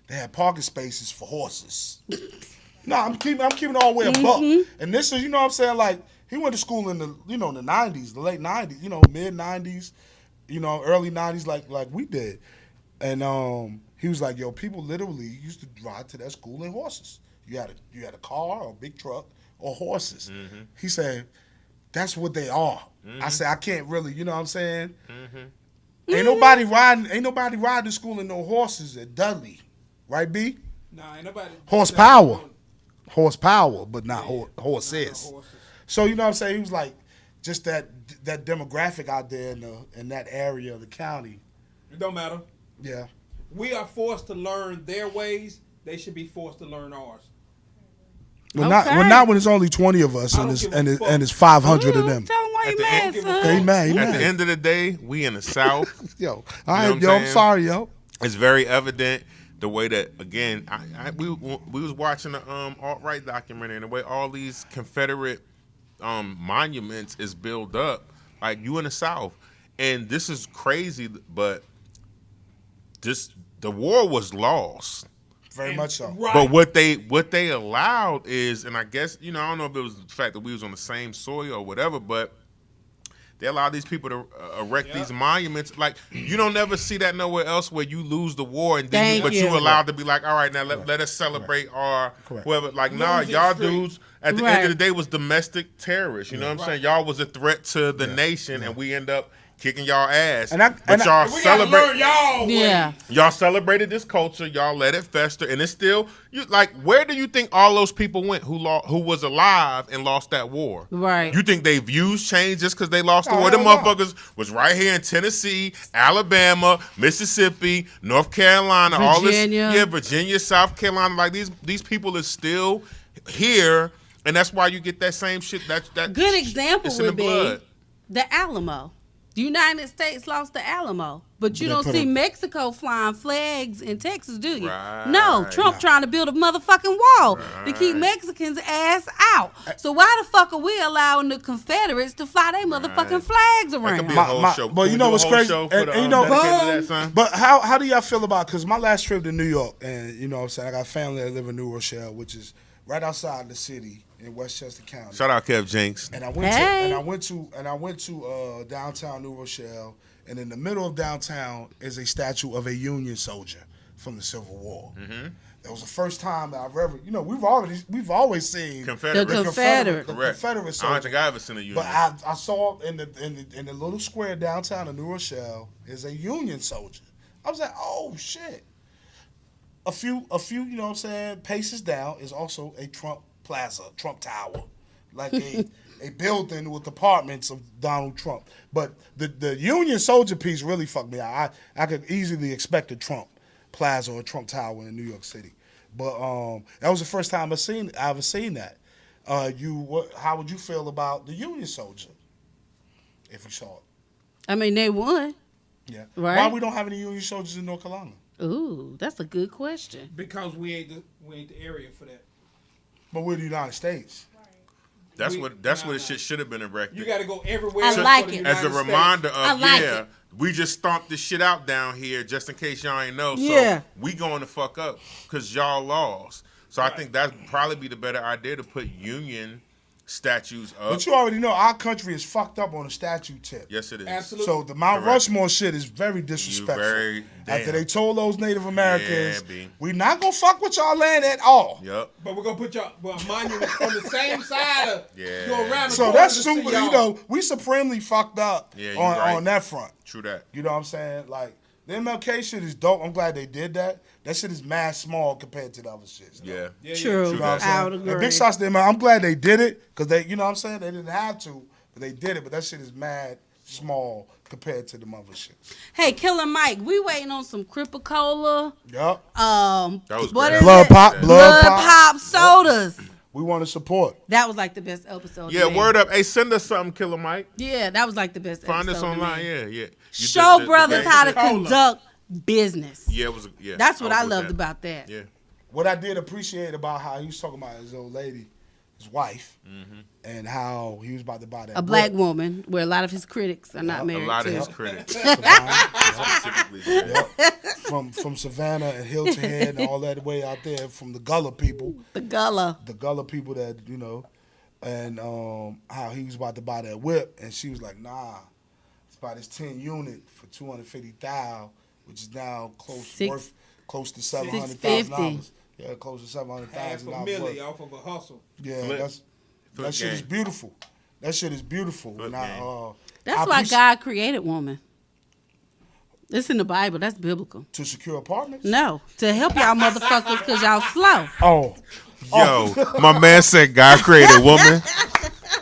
They had parking spaces for horses. No, I'm keeping it all the way a buck. And this is, you know what I'm saying, like, he went to school in the, you know, in the 90s, the late 90s, you know, mid 90s, you know, early 90s like we did. And he was like, yo, people literally used to drive to that school in horses. You had a car or a big truck or horses. He said, that's what they are. I said, I can't really, you know what I'm saying? Ain't nobody riding to school in no horses at Dudley. Right, B? Nah, ain't nobody. Horsepower, but not horses. So you know what I'm saying? He was like, just that demographic out there in that area of the county. It don't matter. Yeah. We are forced to learn their ways. They should be forced to learn ours. Well, Okay. not when it's only 20 of us I and don't it's give a and, it, fuck. and it's 500 of them. Tell him why At you the mad, end- son. He mad. He At the mad. end of the day, we in the South. Yo, all what right, I'm yo, I'm saying? sorry, yo. It's very evident the way that, again, we was watching the alt-right documentary, and the way all these Confederate monuments is built up, like you in the South, and this is crazy, but the war was lost. Very much so. Right. But what they allowed is, and I guess, you know, I don't know if it was the fact that we was on the same soil or whatever, but they allowed these people to erect these monuments. Like, you don't never see that nowhere else where you lose the war and then Thank you you. allowed to be like, all right, now let us celebrate our whoever. Like, nah, Losing y'all streak. dudes at the Right. end of the day was domestic terrorists. You know what I'm saying? Y'all was a threat to the nation, and we end up kicking y'all ass. But y'all We gotta learn celebrate. y'all. Yeah. Y'all celebrated this culture. Y'all let it fester, and it's still like. Where do you think all those people went who was alive and lost that war? Right. You think their views changed just because they lost the war? hell Them no. motherfuckers was right here in Tennessee, Alabama, Mississippi, North Carolina, all Virginia. this. Yeah, Virginia, South Carolina. Like these people is still here, and that's why you get that same shit. That Good example it's in the would be blood. the Alamo. The United States lost the Alamo, but you They don't put see a- Mexico flying flags in Texas, do you? Right. No, Trump trying to build a motherfucking wall to keep Mexicans' ass out. So why the fuck are we allowing the Confederates to fly their motherfucking flags That around? could be a whole show. but Can you we know do a what's whole crazy? show for And the, you know, dedicated to that, son? But how do y'all feel about? Because my last trip to New York, and you know, what I'm saying I got family that live in New Rochelle, which is right outside the city in Westchester County. Shout out Kev Jenks. And I went Hey. to downtown New Rochelle, and in the middle of downtown is a statue of a Union soldier from the Civil War. That was the first time that I've ever, you know, we've always seen Confederate. The Confederate. the Correct. Confederate I don't soldier. think I ever seen a union. But I saw in the little square downtown of New Rochelle is a Union soldier. I was like, oh shit. A few, you know what I'm saying, paces down is also a Trump Plaza, Trump Tower. Like a a building with apartments of Donald Trump. But the Union Soldier piece really fucked me out. I could easily expect a Trump Plaza or a Trump Tower in New York City. But that was the first time I ever seen that. How would you feel about the Union Soldier if you saw it? I mean, they won. Yeah. Right. Why we don't have any Union Soldiers in North Carolina? Ooh, that's a good question. Because we ain't the area for that. But we're the United States. That's what shit should have been erected. You got to go everywhere. I like for the it. As a United reminder States. I of like it. we just stomped this shit out down here just in case y'all ain't know. So Yeah. we going to fuck up because y'all lost. So I think that'd probably be the better idea to put Union statues up. But you already know our country is fucked up on the statue tip. Yes, it is. Absolutely. So the Mount Correct. Rushmore shit is very disrespectful. very After damn. they told those Native Americans, Yeah, B. we not gonna fuck with y'all land at all. Yep. But we're going to put y'all monuments on the same side of Yeah. go around the So corner that's to see super. y'all. You know, we supremely fucked up Yeah, you right. on that front. True that. You know what I'm saying? Like the MLK shit is dope. I'm glad they did that. That shit is mad small compared to the other shit. Yeah. Yeah, True. You know what I I'm would saying? agree. And big shots to them. I'm glad they did it because they, you know what I'm saying? They didn't have to, but they did it. But that shit is mad small compared to the other shit. Hey, Killer Mike, we waiting on some Cripple Cola. Yup. That was What great. is Blood it? pop, blood pop. Pop sodas. We want to support. That was like the best episode. Yeah, to me. word up. Hey, send us something, Killer Mike. Yeah, that was like the best Find episode. us to online. me. Yeah, yeah. Show the brothers game- how to Cola. conduct business. Yeah, it was. Yeah, That's what was I with loved that. about that. Yeah. What I did appreciate about how he was talking about his old lady, his wife, and how he was about to buy that A black whip. woman, where a lot of his critics are not A married lot to. of his critics. Savannah, Specifically. Yeah. from Savannah and Hilton Head and all that way out there, from the Gullah people, The Gullah. that and how he was about to buy that whip, and she was like, "Nah, it's about this 10 unit for $250,000, which is now close to $700,000. Yeah, close to half $700,000 a milli off of a hustle. Yeah, Flip. that shit is game. beautiful. That shit is beautiful. Flip And game. That's why God created woman. It's in the Bible. That's biblical. to secure apartments. No, to help y'all motherfuckers because y'all slow. Oh, Yo, my man said God created woman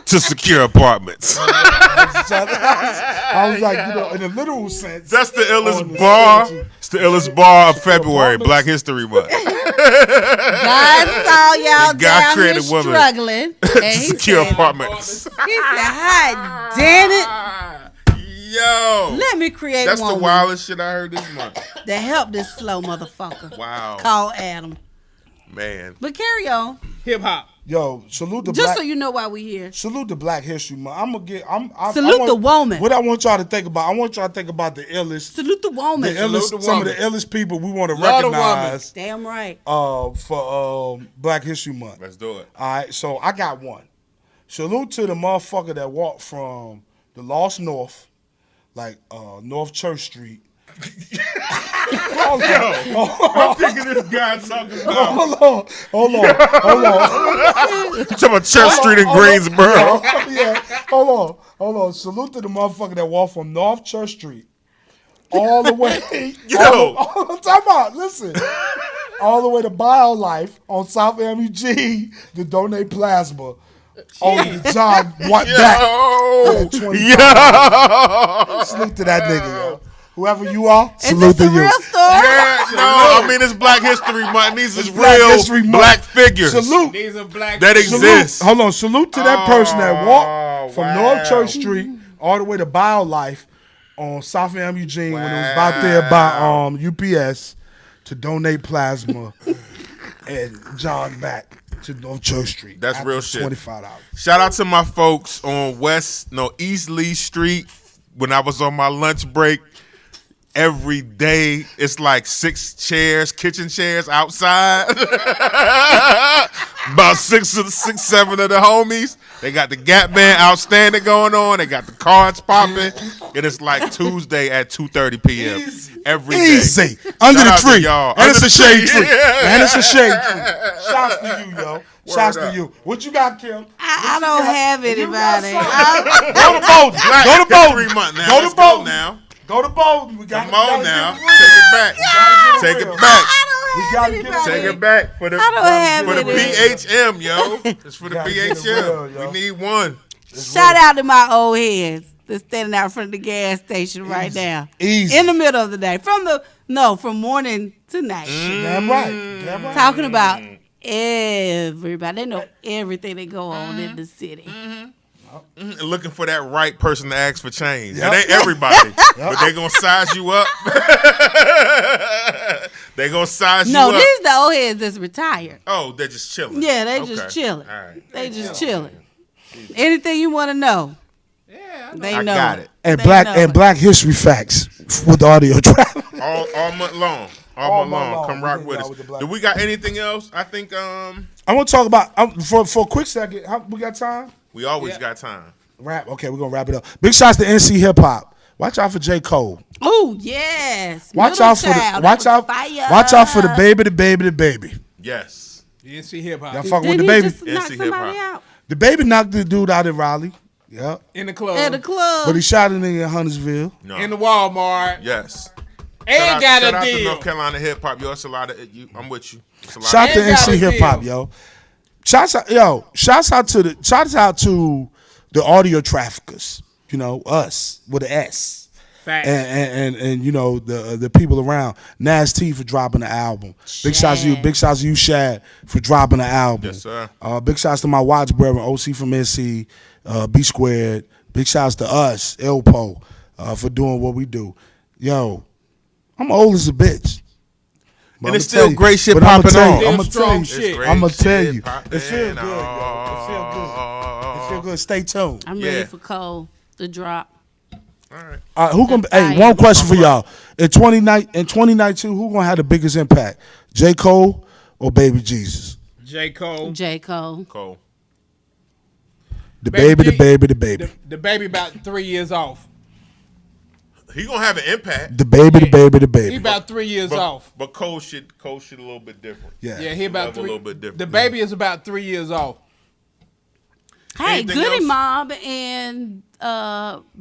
to secure apartments. I was like, in a literal sense. That's the on illest the bar. spiritual- It's the illest bar of February, Black History Month. God saw y'all God down here created women struggling. To And he secure said, apartments. he said, "Hot damn it. Yo. Let me create That's one the wildest shit I heard this month. to help this slow motherfucker." Wow. Call Adam. Man. But carry on. Hip hop. Yo, salute the Just black. so you know why we here. Salute the Black History Month. I'm gonna get. Salute the woman. What I want y'all to think about. I want y'all to think about the illest, Salute the woman. some of the illest people we want to Love the woman. recognize. Damn right. For Black History Month. Let's do it. All right, so I got one. Salute to the motherfucker that walked from the Lost North, like North Church Street. I'm thinking this guy talking about. Hold on. You talking about Church Street in Greensboro. Yeah, hold on. Salute to the motherfucker that walked from North Church Street all the way. Yo. Time out. Listen. All the way to BioLife on South MUG to donate plasma. On John what that? Yo. 25. Yo. Salute to that nigga, yo. Whoever you are, Is salute this to a you. real story? Yeah, no, I mean it's Black History Month. These is Black real History Month. black figures Salute. These are black. that Salute. exist. Hold on. Salute to that person that walked from wow. North Church Street all the way to BioLife on South Am Eugene when it was about there by UPS to donate plasma and jog back to North Church Street. That's after real shit. $25. Shout out to my folks on East Lee Street when I was on my lunch break. Every day, it's like 6 chairs, kitchen chairs outside. About 7 of the homies. They got the Gap Band outstanding going on. They got the cards popping. And it's like Tuesday at 2:30 p.m. Every day. Easy. Under Shout the out to tree. y'all. And Under it's the a shade tree. tree. Yeah. And it's a shade tree. Shouts to you, yo. Shouts up. to you. What you got, Kim? I don't have You got anybody. something. Go to Bowden. Black Go to Bowden. History Month now. Go Let's to go Bowden. now. Go to Bowden. We got Come on now. Take Take it back. Take it back. We I gotta don't get have it. Take anybody. it back for the I don't have for the any. BHM, yo. It's for the Gotta get it BHM. real, yo. We need one. Shout out to my old heads that's standing out front of the gas station right now. Easy. In the middle of the day. From morning to night. Damn right. Damn right. Talking about everybody. They know everything that go on in the city. Looking for that right person to ask for change. Yep. It ain't everybody, but they gonna size you up. They gonna size you up. No, these the old heads that's retired. Oh, they're just chilling. Yeah, they Okay. just chilling. All right. They just chilling. Anything you want to know, Yeah, they I know. got it. And They black know and it. black history facts with the audio track. All month long. All All month month long. long. Come rock We with got us. with the black- Do we got anything else? I think I want to talk about for a quick second. We got time? we always got time. Rap. Okay, we're gonna wrap it up. Big shots to NC Hip Hop. Watch out for J. Cole. Oh yes. Watch Middle out for the Child, watch that out. was fire. Watch out for the baby. Yes. you didn't see hip hop Y'all fucking with Didn't the he baby. just knock NC somebody hip-hop. out The baby knocked the dude out in Raleigh. Yep. in the club, at the club? But he shot a nigga in Huntersville. No. in the Walmart, Yes. and got shout a out to deal. North Carolina hip hop. Yo, it's a lot of I'm with you. It's a lot Shout of, to And got NC a Hip Hop, deal. yo. Shouts out to the audio traffickers. You know, us with an S. Facts. And you know the people around. Nas T for dropping the album. Big shots to you. Big shots to you, Shad, for dropping the album. Yes, sir. Big shots to my Watts brethren, OC from NC, B Squared. Big shots to us, Elpo, for doing what we do. Yo, I'm old as a bitch. But And it's I'ma still tell you- great shit but I'ma popping tell you- on. I'ma Still tell strong you- shit. great I'ma tell shit you, popping it feel good, yo. It feel good. It feel good. Stay tuned. I'm Yeah. ready for Cole to drop. All right. Who gonna? Hey, one question for y'all. In 2019, who gonna have the biggest impact? J. Cole or Baby Jesus? J. Cole. J. Cole. Cole. The Baby baby, G- the baby. The baby about 3 years off. He gonna have an impact. The baby, the baby, the He baby. about 3 years off. But Cole should a little bit different. Yeah. Yeah, he about Level a 3. little bit different. The baby is about 3 years off. Hey, Anything Goody else? Mob and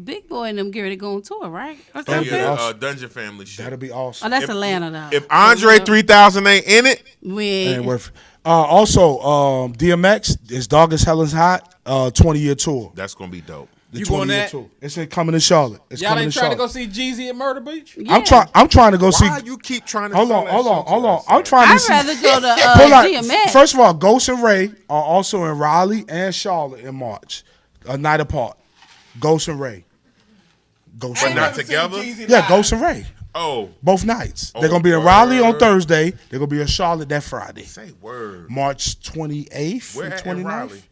Big Boy and them get ready to go on tour, right? Or Oh, something? yeah, awesome. Dungeon Family shit. That'll be Oh, awesome. that's Atlanta though. If Andre 3000 ain't in it, we Ain't worth it. Also, DMX, his Dog is Helen's Hot, 20-year tour. that's gonna be dope. The You going 20-year that? tour. It's coming to Charlotte. It's Y'all coming ain't to trying to Charlotte. go see Jeezy at Murder Beach? yeah. I'm trying to go see. Why you keep trying to? Hold sell on. that shit to us, I'm man? trying to I'd see. rather go to Hold on. DMX. First of all, Ghost and Ray are also in Raleigh and Charlotte in March, a night apart. Ghost and Ray. Ghost But and not Ray. together. Yeah, Ghost and Ray. Oh, Both nights. They're Oh, gonna be in Raleigh on word. Thursday. They're gonna be in Charlotte that Friday, say word. March 28th Where and at in 29th.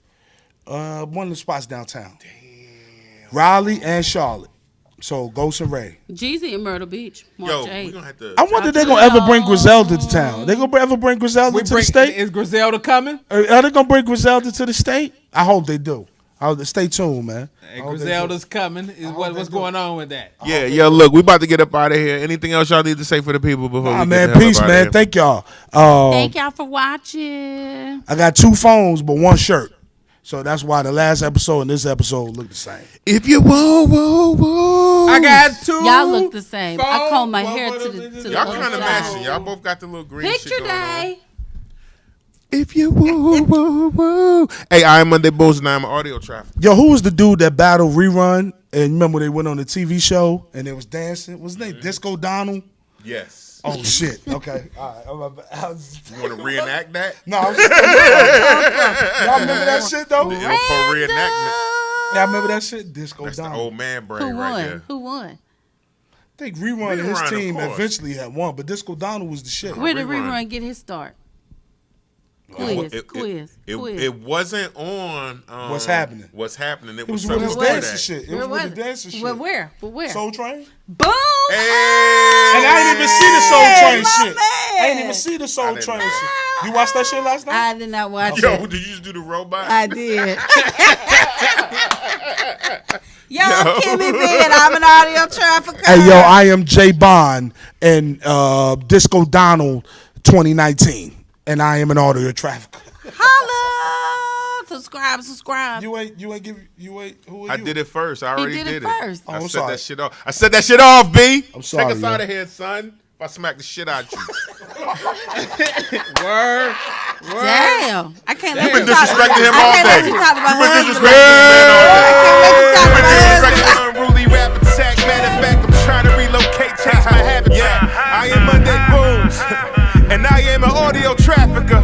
Raleigh? One of the spots downtown. Raleigh and Charlotte. So Ghost and Ray. Jeezy and Myrtle Beach, March Yo, we 8th. gonna have to. I wonder if they're gonna ever bring Griselda to town. They gonna ever bring Griselda to the state? Is Griselda coming? Are they gonna bring Griselda to the state? I hope they do. Stay tuned, man. Hey, I hope they do. Griselda's coming. Is hope what's they going on with that? Yeah, look, we about to get up out of here. Anything else y'all need to say for the people before Nah, we man, get the hell peace, up outta man. here? Thank y'all. Thank y'all for watching. I got 2 phones but 1 shirt, so that's why the last episode and this episode look the same. If you whoa. I got 2. Y'all look the same. I phone- comb my one hair for to the- the Y'all other kind of side. matching. Y'all both got the little green Picture shit going on. day. If you whoa. Hey, I am Monday Bulls and I'm an audio traffic. Yo, who was the dude that battled Rerun? And remember they went on the TV show and they was dancing? What's his name? Disco Donald? Yes. Oh, shit. Okay. All right. You want to reenact that? No, I was y'all remember that shit, though? The Ilpo reenactment. Y'all remember that shit? Disco That's the Donald. old man brain Who right won? there. Who won? I think Rerun and his Rerun, of team course. eventually had won, but Disco Donald was the shit. Where did Rerun. Rerun get his start? It- Quiz. It wasn't on. What's Happening? What's happening? It It was was with his something before dancing that. shit. It Where was with was the dancing shit. Where? Where? Soul Train? Boom! Hey! And I didn't even see the Soul Train my shit. man. I didn't even see the Soul didn't Train know. shit. You watched that shit last night? I did not watch Yo, it. did you just do the robot? I did. Yo, Kimmy B, and I'm an audio trafficker. Hey, yo, I am Jay Bond and Disco Donald 2019. And I am an audio trafficker. Holla! Subscribe. You ain't who are I you? did it first. I already did it did first. Oh, I I'm set sorry. that shit off. I set that shit off, B. I'm sorry, Take us yo. out of here, son. If I smack the shit out you. Word. Damn. I can't let been you talk. disrespecting him I all can't day. let you talk about You been husband. disrespecting this man all day. I can't let you talk You been about disrespecting husband. Unruly rap attack. Matter of fact, I'm trying to relocate, change my habitat. I am Monday Booms, and I am an audio trafficker.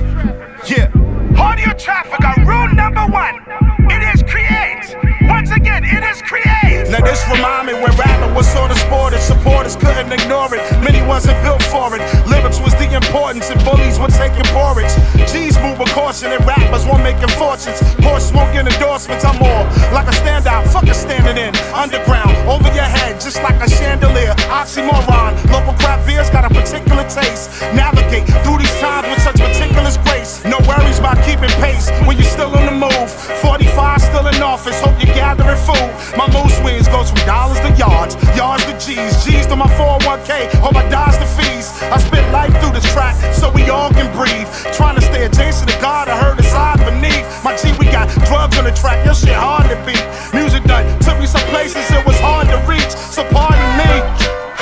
Yeah. Audio trafficker, rule number 1. It is create. Once again, it is create. Now this remind me when rapping was sort of sported. Supporters couldn't ignore it. Many wasn't built for it. Lyrics was the importance and bullies were taking porridge. G's move with caution and rappers won't making fortunes. Porsches won't get endorsements. I'm more like a standout. Fuck a standing in. Underground, over your head, just like a chandelier. Oxymoron. Local craft beers got a particular taste. Navigate through these times with such meticulous grace. No worries about keeping pace when you're still on the move. 45 still in office. Hope you're gathering food. My mood swings goes from dollars to yards, yards to G's, G's to my 401k. Hope I dodge the fees. I spit life through this track so we all can breathe. Trying to stay adjacent to God, I heard the side beneath. My G, we got drugs on the track. Your shit hard to beat. Music done took me some places it was hard to reach. So pardon me.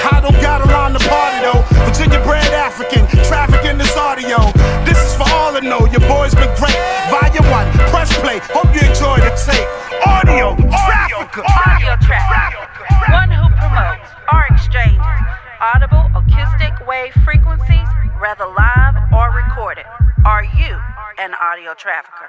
I don't got a line to party though. Virginia bred African, trafficking this audio. This is for all I know. Your boy's been great. Volume 1, press play. Hope you enjoy the tape. Audio trafficker. Audio trafficker. One who promotes or exchanges audible acoustic wave frequencies, whether live or recorded. Are you an audio trafficker?